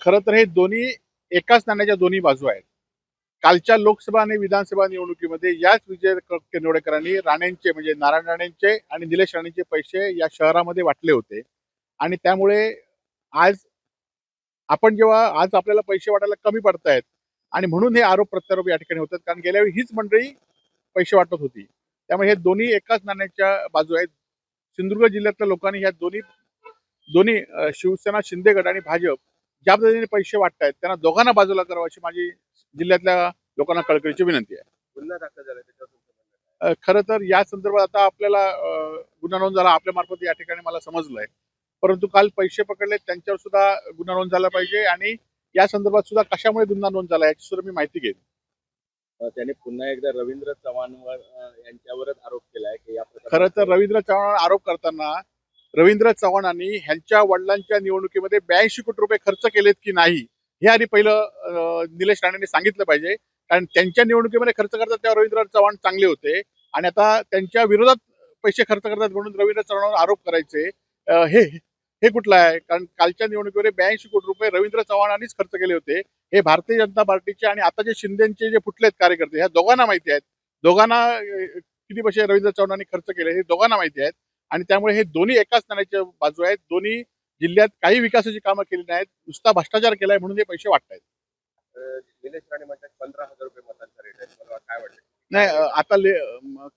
खरं तर हे दोन्ही एकाच नाण्याच्या दोन्ही बाजू आहेत. कालच्या लोकसभा आणि विधानसभा निवडणुकीमध्ये याच विजय किनवडेकरांनी राणेंचे म्हणजे नारायण राणेंचे आणि निलेश राणेंचे पैसे या शहरामध्ये वाटले होते. आणि त्यामुळे आज आपण जेव्हा आज आपल्याला पैसे वाटायला कमी पडतायत आणि म्हणून हे आरोप प्रत्यारोप या ठिकाणी होतात, कारण गेल्या वेळी हीच मंडळी पैसे वाटत होती. त्यामुळे हे दोन्ही एकाच नाण्याच्या बाजू आहेत. सिंधुदुर्ग जिल्ह्यातल्या लोकांनी ह्या दोन्ही दोन्ही शिवसेना, शिंदे गट आणि भाजप ज्या पद्धतीने पैसे वाटतायत त्यांना दोघांना बाजूला करावं अशी माझी जिल्ह्यातल्या लोकांना कळकळीची विनंती आहे. गुन्हा दाखल झाला त्याच्यावर खरं तर या संदर्भात आता आपल्याला गुन्हा नोंद झाला आपल्या मार्फत या ठिकाणी मला समजलंय. परंतु काल पैसे पकडले त्यांच्यावर सुद्धा गुन्हा नोंद झाला पाहिजे आणि या संदर्भात सुद्धा कशामुळे गुन्हा नोंद झाला याची सुद्धा मी माहिती घेईन. त्याने पुन्हा एकदा रवींद्र चव्हाणवर यांच्यावरच आरोप केलाय की या खरं तर रवींद्र चव्हाणांवर आरोप करताना रवींद्र चव्हाणांनी ह्यांच्या वडिलांच्या निवडणुकीमध्ये 82 कोटी रुपये खर्च केलेत की नाही हे आधी पहिलं निलेश राणेंनी सांगितलं पाहिजे. कारण त्यांच्या निवडणुकीमध्ये खर्च करतात तेव्हा रवींद्र चव्हाण चांगले होते आणि आता त्यांच्या विरोधात पैसे खर्च करतात म्हणून रवींद्र चव्हाणांवर आरोप करायचे हे हे कुठलं आहे. कारण कालच्या निवडणुकीमध्ये 82 कोटी रुपये रवींद्र चव्हाणांनीच खर्च केले होते. हे भारतीय जनता पार्टीचे आणि आता जे शिंदेचे जे फुटलेत कार्यकर्ते ह्या दोघांना माहिती आहेत. दोघांना किती पैसे रवींद्र चव्हाणांनी खर्च केले हे दोघांना माहिती आहेत. आणि त्यामुळे हे दोन्ही एकाच नाण्याच्या बाजू आहेत. दोन्ही जिल्ह्यात काही विकासाची कामं केली नाहीत, नुसता भ्रष्टाचार केलाय म्हणून हे पैसे वाटतायत. निलेश राणे म्हणतात 15,000 रुपये मतांचा रेट आहे. मला काय वाटतं? नाही आता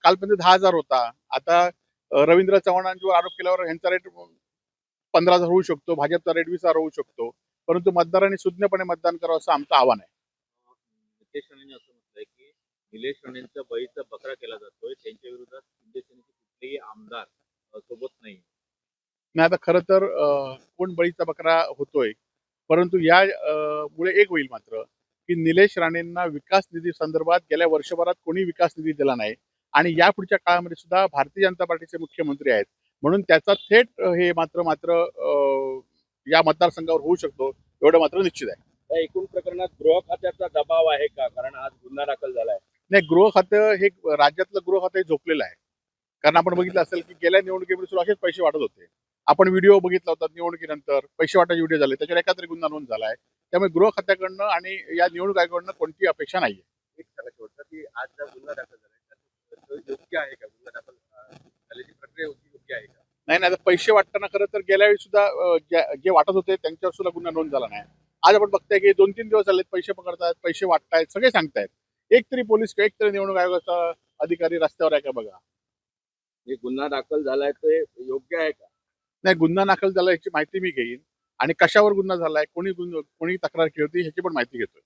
कालपर्यंत 10,000 होता. आता रवींद्र चव्हाणांवर आरोप केल्यावर ह्यांचा रेट 15,000 होऊ शकतो, भाजपचा रेट 20,000 होऊ शकतो. परंतु मतदारांनी सुज्ञपणे मतदान करावं असं आमचं आव्हान आहे. निलेश राणेंनी असं म्हटलंय की निलेश राणेंचा बळीचा बकरा केला जातोय, त्यांच्या विरोधात शिंदे सेनेचे कुठलेही आमदार सोबत नाही. नाही आता खरं तर कोण बळीचा बकरा होतोय, परंतु या मुळे एक होईल मात्र की निलेश राणेंना विकास निधी संदर्भात गेल्या वर्षभरात कोणी विकास निधी दिला नाही आणि यापुढच्या काळामध्ये सुद्धा भारतीय जनता पार्टीचे मुख्यमंत्री आहेत म्हणून त्याचा थेट हे मात्र मात्र या मतदारसंघावर होऊ शकतो एवढं मात्र निश्चित आहे. या एकूण प्रकरणात गृह खात्याचा दबाव आहे का? कारण आज गुन्हा दाखल झालाय. नाही गृह खातं हे राज्यातलं गृह खातं हे झोपलेलं आहे. कारण आपण बघितलं असेल की गेल्या निवडणुकीमध्ये सुद्धा असेच पैसे वाटत होते. आपण व्हिडिओ बघितला होता निवडणुकीनंतर पैसे वाटायचे व्हिडिओ झाले त्याच्यावर एकातरी गुन्हा नोंद झालाय. त्यामुळे गृह खात्याकडनं आणि या निवडणूक आयोगाकडनं कोणती अपेक्षा नाहीये. एक सांगा शेवटचं की आज जर गुन्हा दाखल झालाय तर योग्य आहे का? गुन्हा दाखल झाल्याची प्रक्रिया योग्य आहे का? नाही नाही पैसे वाटताना खरं तर गेल्या वेळी सुद्धा जे वाटत होते त्यांच्यावर सुद्धा गुन्हा नोंद झाला नाही. आज आपण बघताय की 2-3 दिवस झालेत पैसे पकडतायत, पैसे वाटतायत, सगळे सांगतायत. एक तरी पोलीस एक तरी निवडणूक आयोगाचा अधिकारी रस्त्यावर आहे का बघा. हे गुन्हा दाखल झालाय ते योग्य आहे का? नाही गुन्हा दाखल झाला याची माहिती मी घेईन आणि कशावर गुन्हा झालाय, कोणी तक्रार केली होती ह्याची पण माहिती घेतोय.